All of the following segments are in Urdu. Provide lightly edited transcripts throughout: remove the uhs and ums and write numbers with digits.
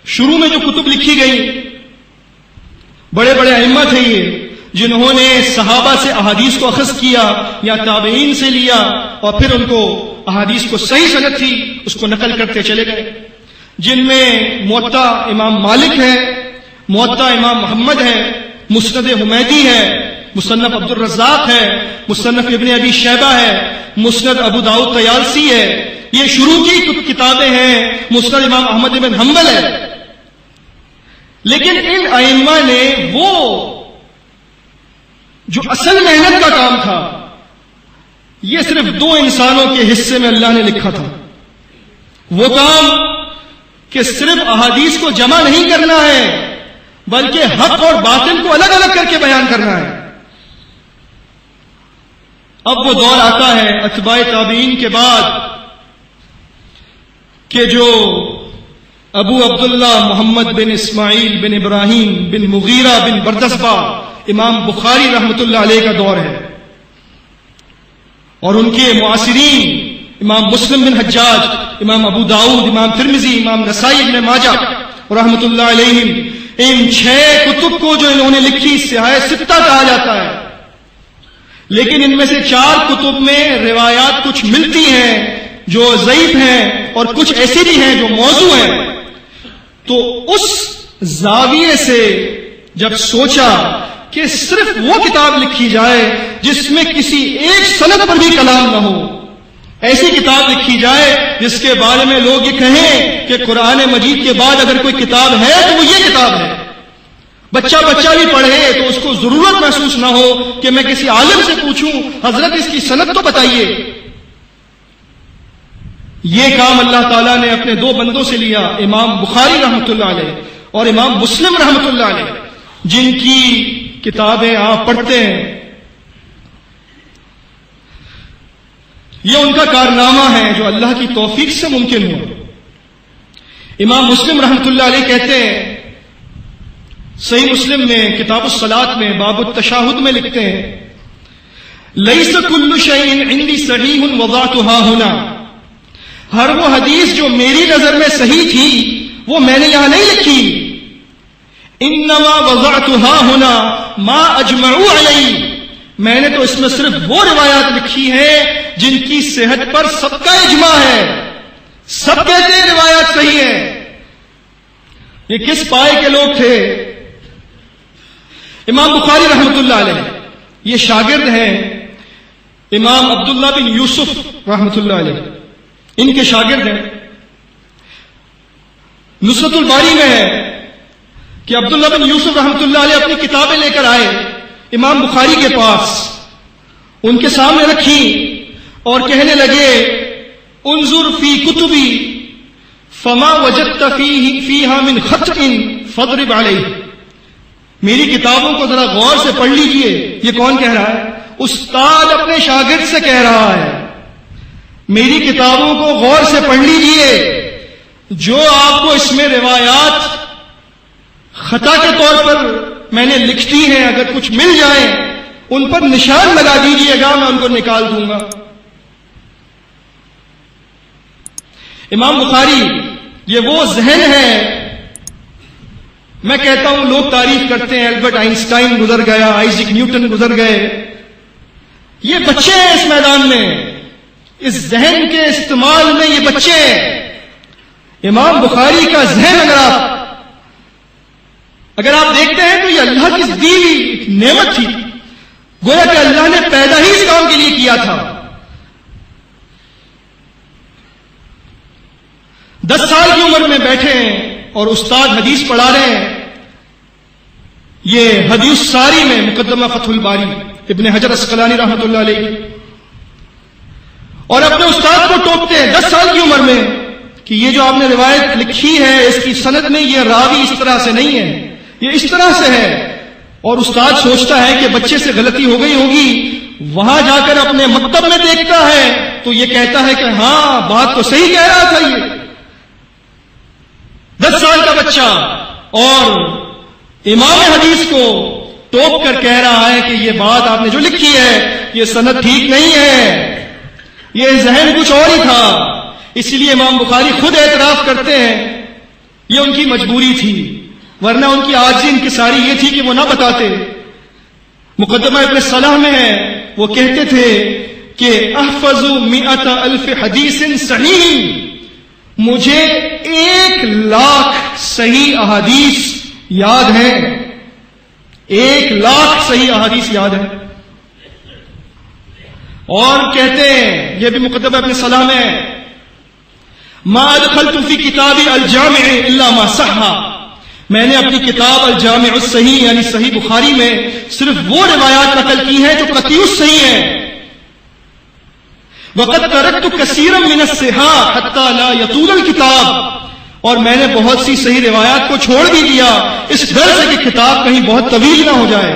شروع میں جو کتب لکھی گئی، بڑے بڑے ائمہ تھے یہ، جنہوں نے صحابہ سے احادیث کو اخذ کیا یا تابعین سے لیا اور پھر ان کو احادیث کو صحیح سند تھی اس کو نقل کرتے چلے گئے، جن میں موطا امام مالک ہے، موطا امام محمد ہے، مسند حمیدی ہے، مصنف عبد الرزاق ہے، مصنف ابن ابی شیبہ ہے، مسند ابو داؤد طیالسی ہے، یہ شروع کی کتابیں ہیں، مسند امام احمد بن حنبل ہے۔ لیکن ان ائمہ نے وہ جو اصل محنت کا کام تھا، یہ صرف 2 انسانوں کے حصے میں اللہ نے لکھا تھا۔ وہ کام کہ صرف احادیث کو جمع نہیں کرنا ہے بلکہ حق اور باطل کو الگ الگ کر کے بیان کرنا ہے۔ اب وہ دور آتا ہے اتباع تابعین کے بعد کہ جو ابو عبداللہ محمد بن اسماعیل بن ابراہیم بن مغیرہ بن بردسبہ امام بخاری رحمۃ اللہ علیہ کا دور ہے، اور ان کے معاصرین امام مسلم بن حجاج، امام ابو داؤد، امام ترمذی، امام نسائی بن ماجہ رحمۃ اللہ علیہم، ان 6 کتب کو جو انہوں نے لکھی صحاح ستہ کہا جاتا ہے۔ لیکن ان میں سے 4 کتب میں روایات کچھ ملتی ہیں جو ضعیف ہیں اور کچھ ایسی بھی ہیں جو موضوع ہیں۔ تو اس زاویے سے جب سوچا کہ صرف وہ کتاب لکھی جائے جس میں کسی ایک سند پر بھی کلام نہ ہو، ایسی کتاب لکھی جائے جس کے بارے میں لوگ یہ کہیں کہ قرآن مجید کے بعد اگر کوئی کتاب ہے تو وہ یہ کتاب ہے، بچہ بھی پڑھے تو اس کو ضرورت محسوس نہ ہو کہ میں کسی عالم سے پوچھوں حضرت اس کی سند تو بتائیے۔ یہ کام اللہ تعالیٰ نے اپنے 2 بندوں سے لیا، امام بخاری رحمۃ اللہ علیہ اور امام مسلم رحمۃ اللہ علیہ، جن کی کتابیں آپ پڑھتے ہیں۔ یہ ان کا کارنامہ ہے جو اللہ کی توفیق سے ممکن ہوا۔ امام مسلم رحمۃ اللہ علیہ کہتے ہیں، صحیح مسلم میں کتاب الصلاۃ میں باب التشہد میں لکھتے ہیں، لیس کل شیء عندی صحیح وضعتها هنا، ہر وہ حدیث جو میری نظر میں صحیح تھی وہ میں نے یہاں نہیں لکھی، انما وضعتها هنا ما اجمعوا علیہ، میں نے تو اس میں صرف وہ روایات لکھی ہیں جن کی صحت پر سب کا اجماع ہے، سب کہتے ہیں روایات صحیح ہے۔ یہ کس پائے کے لوگ تھے؟ امام بخاری رحمۃ اللہ علیہ، یہ شاگرد ہیں امام عبداللہ بن یوسف رحمۃ اللہ علیہ، ان کے شاگرد ہیں۔ نصرت الباری میں ہے کہ عبداللہ بن یوسف رحمۃ اللہ علیہ اپنی کتابیں لے کر آئے امام بخاری کے پاس، ان کے سامنے رکھی اور کہنے لگے، انظر فی کتبی فما وجدت فیہا من خطأ فاضرب علیہ، میری کتابوں کو ذرا غور سے پڑھ لیجئے۔ یہ کون کہہ رہا ہے؟ استاد اپنے شاگرد سے کہہ رہا ہے، میری کتابوں کو غور سے پڑھ لیجئے، جو آپ کو اس میں روایات خطا کے طور پر میں نے لکھتی ہیں اگر کچھ مل جائیں ان پر نشان لگا دیجئے گا، میں ان کو نکال دوں گا۔ امام بخاری یہ وہ ذہن ہے، میں کہتا ہوں لوگ تعریف کرتے ہیں البرٹ آئنسٹائن گزر گیا، آئزیک نیوٹن گزر گئے، یہ بچے ہیں اس میدان میں، اس ذہن کے استعمال میں یہ بچے ہیں۔ امام بخاری کا ذہن اگر آپ دیکھتے ہیں تو یہ اللہ کی دی ہوئی ایک نعمت تھی، گویا کہ اللہ نے پیدا ہی اس کام کے لیے کیا تھا۔ 10 سال کی عمر میں بیٹھے ہیں اور استاد حدیث پڑھا رہے ہیں، یہ حدیث ساری میں مقدمہ فتح الباری ابن حجر اسقلانی رحمۃ اللہ علیہ، اور اپنے استاد کو ٹوکتے ہیں 10 سال کی عمر میں کہ یہ جو آپ نے روایت لکھی ہے اس کی سند میں یہ راوی اس طرح سے نہیں ہے، یہ اس طرح سے ہے۔ اور استاد سوچتا ہے کہ بچے سے غلطی ہو گئی ہوگی، وہاں جا کر اپنے مکتب میں دیکھتا ہے تو یہ کہتا ہے کہ ہاں بات تو صحیح کہہ رہا تھا یہ 10 سال کا بچہ، اور امام حدیث کو ٹوک کر کہہ رہا ہے کہ یہ بات آپ نے جو لکھی ہے یہ سند ٹھیک نہیں ہے، یہ ذہن کچھ اور ہی تھا۔ اسی لیے امام بخاری خود اعتراف کرتے ہیں یہ ان کی مجبوری تھی، ورنہ ان کی عاجزی انکساری یہ تھی کہ وہ نہ بتاتے۔ مقدمہ ابن صلاح میں ہے، وہ کہتے تھے کہ احفظ 100,000 حدیث صحیح، مجھے 1,00,000 صحیح احادیث یاد ہے، 1,00,000 صحیح احادیث یاد ہے۔ اور کہتے ہیں، یہ بھی مقدمہ ابن صلاح میں ہے، ما ادخلت فی کتابی الجامع الا ما صح، میں نے اپنی کتاب الجامع الصحیح یعنی صحیح بخاری میں صرف وہ روایات نقل کی ہیں جو قطعی صحیح ہیں۔ وقد ترکت کثیرا من الصحاح حتی لا یطول الکتاب، اور میں نے بہت سی صحیح روایات کو چھوڑ بھی دیا اس ڈر سے کہ کتاب کہیں بہت طویل نہ ہو جائے۔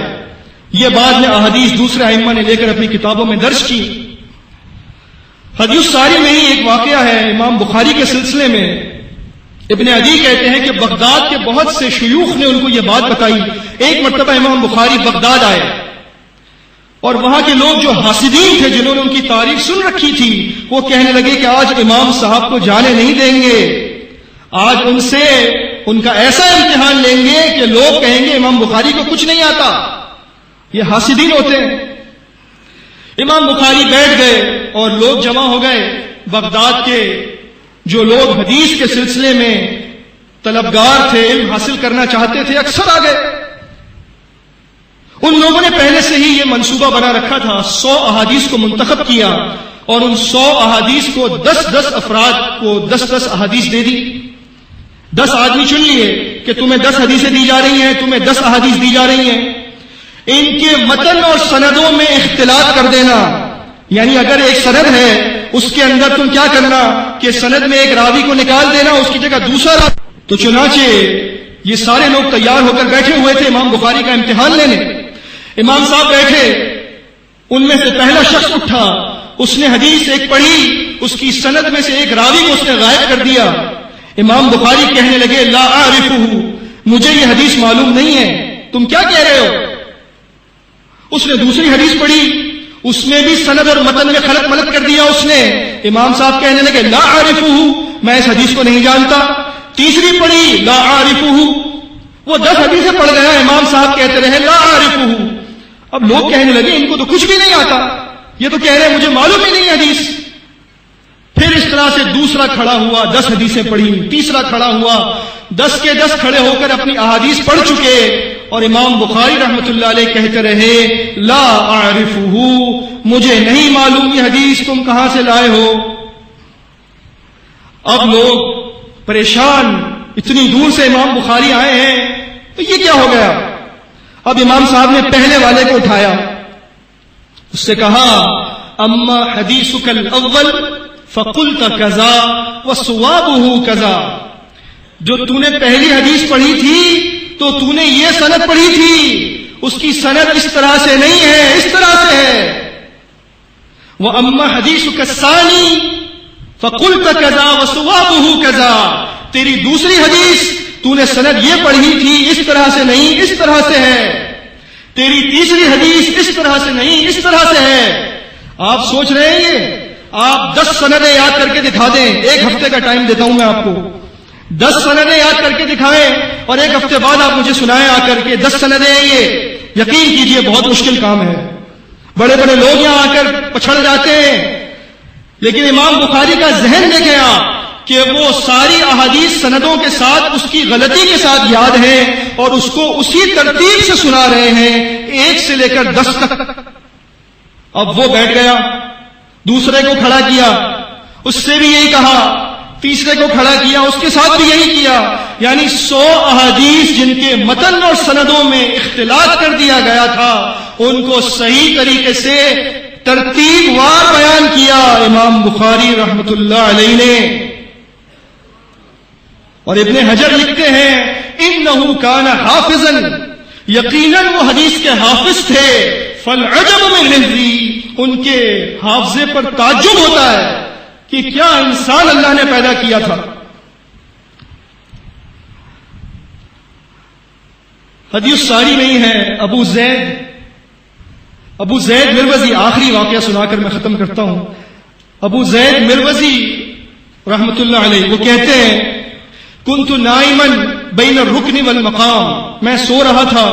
یہ بعد میں احادیث دوسرے ائمہ نے لے کر اپنی کتابوں میں درج کی۔ حدیث ساری میں ہی ایک واقعہ ہے امام بخاری کے سلسلے میں۔ ابن عدی کہتے ہیں کہ بغداد کے بہت سے شیوخ نے ان کو یہ بات بتائی۔ ایک مرتبہ امام بخاری بغداد آئے اور وہاں کے لوگ جو حاسدین تھے، جنہوں نے ان کی تعریف سن رکھی تھی، وہ کہنے لگے کہ آج امام صاحب کو جانے نہیں دیں گے، آج ان سے ان کا ایسا امتحان لیں گے کہ لوگ کہیں گے امام بخاری کو کچھ نہیں آتا۔ یہ حاسدین ہوتے ہیں۔ امام بخاری بیٹھ گئے اور لوگ جمع ہو گئے۔ بغداد کے جو لوگ حدیث کے سلسلے میں طلبگار تھے، علم حاصل کرنا چاہتے تھے، اکثر آ گئے۔ ان لوگوں نے پہلے سے ہی یہ منصوبہ بنا رکھا تھا، 100 احادیث کو منتخب کیا اور ان 100 احادیث کو 10 افراد کو 10 احادیث دے دی۔ 10 آدمی چن لیے کہ تمہیں 10 حدیثیں دی جا رہی ہیں، تمہیں 10 احادیث دی جا رہی ہیں۔ ان کے متن اور سندوں میں اختلاط کر دینا، یعنی اگر ایک سند ہے اس کے اندر تم کیا کرنا کہ سند میں ایک راوی کو نکال دینا، اس کی جگہ دوسرا راوی۔ تو چنانچہ یہ سارے لوگ تیار ہو کر بیٹھے ہوئے تھے امام بخاری کا امتحان لینے۔ امام صاحب بیٹھے، ان میں سے پہلا شخص اٹھا، اس نے حدیث ایک پڑھی، اس کی سند میں سے ایک راوی کو اس نے غائب کر دیا۔ امام بخاری کہنے لگے لا اعرفہ، مجھے یہ حدیث معلوم نہیں ہے، تم کیا کہہ رہے ہو؟ اس نے دوسری حدیث پڑھی، اس میں بھی سند اور متن میں خلط ملط کر دیا اس نے۔ امام صاحب کہنے لگے لا اعرفہ، میں اس حدیث کو نہیں جانتا۔ تیسری پڑھی لا اعرفہ، وہ 10 حدیثیں پڑھ گیا، امام صاحب کہتے رہے لا اعرفہ۔ اب لوگ کہنے لگے ان کو تو کچھ بھی نہیں آتا، یہ تو کہہ رہے ہیں مجھے معلوم ہی نہیں حدیث۔ پھر اس طرح سے دوسرا کھڑا ہوا، 10 حدیثیں پڑھی، تیسرا کھڑا ہوا، 10 کے 10 کھڑے ہو کر اپنی احادیث پڑھ چکے، اور امام بخاری رحمت اللہ علیہ کہتے رہے لا اعرفہ، مجھے نہیں معلوم یہ حدیث تم کہاں سے لائے ہو۔ اب لوگ پریشان، اتنی دور سے امام بخاری آئے ہیں تو یہ کیا ہو گیا؟ اب امام صاحب نے پہلے والے کو اٹھایا، اس سے کہا اما حدیثک الاول فقلت کذا وصوابہ کذا، جو تو نے پہلی حدیث پڑھی تھی تو تو نے یہ سند پڑھی تھی، اس کی سند اس طرح سے نہیں ہے، اس طرح سے ہے۔ وَأَمَّا حَدِيثُكَ الثَّانِي فَقُلْتَ كَذَا وَصُوَابُهُ كَذَا، تیری دوسری حدیث تو نے سند یہ پڑھی تھی، اس طرح سے نہیں، اس طرح سے ہے۔ تیری تیسری حدیث اس طرح سے نہیں، اس طرح سے ہے۔ آپ سوچ رہے ہیں آپ 10 سندیں یاد کر کے دکھا دیں، 1 ہفتے کا ٹائم دیتا ہوں میں آپ کو، 10 سندیں یاد کر کے دکھائیں اور 1 ہفتے بعد آپ مجھے سنائیں آ کر کے 10 سندیں ہیں یہ، یقین کیجئے بہت مشکل کام ہے۔ بڑے بڑے لوگ یہاں آ کر پچھڑ جاتے ہیں، لیکن امام بخاری کا ذہن دیکھیں آپ کہ وہ ساری احادیث سندوں کے ساتھ اس کی غلطی کے ساتھ یاد ہے اور اس کو اسی ترتیب سے سنا رہے ہیں 1 سے لے کر 10 تک۔ اب وہ بیٹھ گیا، دوسرے کو کھڑا کیا، اس سے بھی یہی کہا، تیسرے کو کھڑا کیا، اس کے ساتھ بھی یہی کیا، یعنی 100 احادیث جن کے متن اور سندوں میں اختلاط کر دیا گیا تھا ان کو صحیح طریقے سے ترتیب وار بیان کیا امام بخاری رحمت اللہ علیہ نے۔ اور ابن حجر لکھتے ہیں انہ کان حافظا، یقیناً وہ حدیث کے حافظ تھے، فالعجب من حفظی، ان کے حافظے پر تعجب ہوتا ہے کہ کیا انسان اللہ نے پیدا کیا تھا۔ حدیث ساری نہیں ہے، ابو زید مروزی، آخری واقعہ سنا کر میں ختم کرتا ہوں۔ ابو زید مروزی رحمت اللہ علیہ وہ کہتے ہیں كنت نائما بین الرکن والمقام، میں سو رہا تھا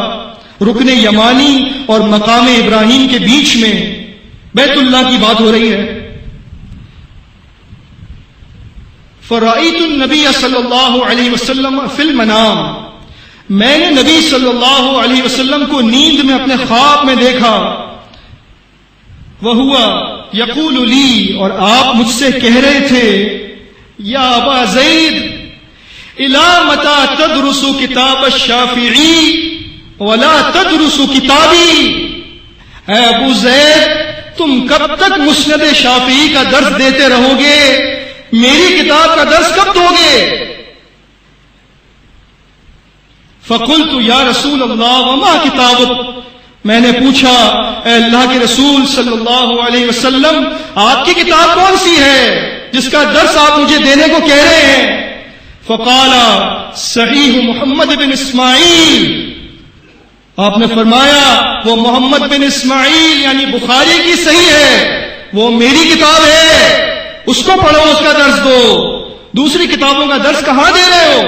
رکن یمانی اور مقام ابراہیم کے بیچ میں، بیت اللہ کی بات ہو رہی ہے. فرأيت النبي صلی اللہ علیہ وسلم فی المنام، میں نے نبی صلی اللہ علیہ وسلم کو نیند میں اپنے خواب میں دیکھا. وَهُوَ يَقُولُ لِي، اور آپ مجھ سے کہہ رہے تھے، یا ابا زید إِلَى مَتَى تَدْرُسُ کتاب الشافعی وَلَا تَدْرُسُ کتابی، اے ابو زید تم کب تک مسند شافعی کا درس دیتے رہو گے، میری کتاب کا درس کب دو گے؟ فقلت یا رسول اللہ وما کتابک، میں نے پوچھا اے اللہ کے رسول صلی اللہ علیہ وسلم آپ کی کتاب کون سی ہے جس کا درس آپ مجھے دینے کو کہہ رہے ہیں؟ فقال صحیح محمد بن اسماعیل، آپ نے فرمایا وہ محمد بن اسماعیل یعنی بخاری کی صحیح ہے، وہ میری کتاب ہے، اس کو پڑھو، اس کا درس دو، دوسری کتابوں کا درس کہاں دے رہے ہو؟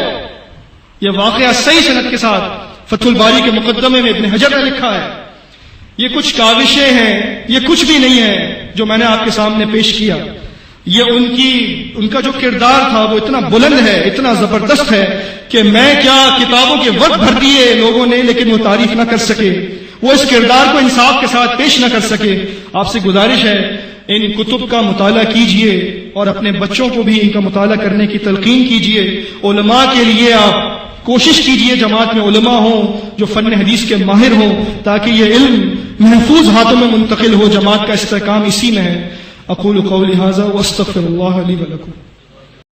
یہ واقعہ صحیح سند کے ساتھ فتح الباری کے مقدمے میں ابن حجر نے لکھا ہے. یہ کچھ کاوشیں ہیں، یہ کچھ بھی نہیں ہے جو میں نے آپ کے سامنے پیش کیا. یہ ان کا جو کردار تھا وہ اتنا بلند ہے، اتنا زبردست ہے کہ میں کیا کتابوں کے وقت بھر دیے لوگوں نے لیکن وہ تعریف نہ کر سکے، وہ اس کردار کو انصاف کے ساتھ پیش نہ کر سکے. آپ سے گزارش ہے ان کتب کا مطالعہ کیجئے اور اپنے بچوں کو بھی ان کا مطالعہ کرنے کی تلقین کیجئے. علماء کے لیے آپ کوشش کیجئے جماعت میں علماء ہوں جو فن حدیث کے ماہر ہوں تاکہ یہ علم محفوظ ہاتھوں میں منتقل ہو. جماعت کا استحکام اسی میں ہے. اقول قولی ھذا واستغفر اللہ لی ولکم.